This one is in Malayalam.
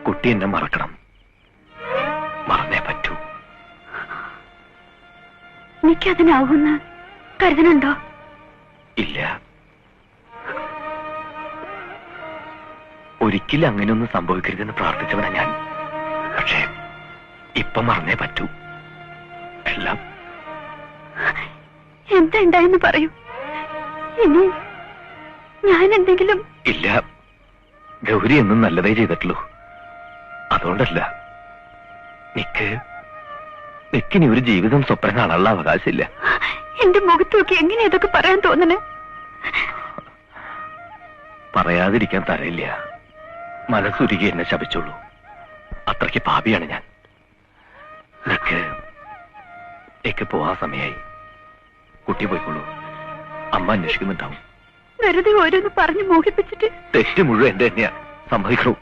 കുട്ടി എന്നെ മറക്കണം. മറന്നേ പറ്റൂ. എനിക്കതിനാവുന്ന കരുതനുണ്ടോ? ഇല്ല, ഒരിക്കലും അങ്ങനെയൊന്നും സംഭവിക്കരുതെന്ന് പ്രാർത്ഥിച്ചവനാ ഞാൻ. പക്ഷേ ഇപ്പൊ മറന്നേ പറ്റൂ എല്ലാം. എന്താ ഉണ്ടായെന്ന് പറയൂ. ഇനി ഞാൻ എന്തെങ്കിലും... ഇല്ല, ഗൗരി എന്നും നല്ലതേ ചെയ്തിട്ടുള്ളൂ. അതുകൊണ്ടല്ല. നിക്കിനി ഒരു ജീവിതം സ്വപ്നം കാണാനുള്ള അവകാശമില്ല. എന്റെ മുഖത്ത് നോക്കി എങ്ങനെ ഇതൊക്കെ പറയാൻ തോന്നണേ? പറയാതിരിക്കാൻ തരയില്ല. മനസ്സുരുകി എന്നെ ശപിച്ചോളൂ. അത്രയ്ക്ക് പാപിയാണ് ഞാൻ. നിക്ക് പോവാൻ സമയായി. കുട്ടി പോയിക്കോളൂ. അമ്മ അന്വേഷിക്കുന്നുണ്ടാവും. വെറുതെ ഓരോന്ന് പറഞ്ഞ് മോഹിപ്പിച്ചിട്ട്. തെറ്റ് മുഴുവൻ എന്റെ തന്നെയാ. സമ്മതിക്കണു.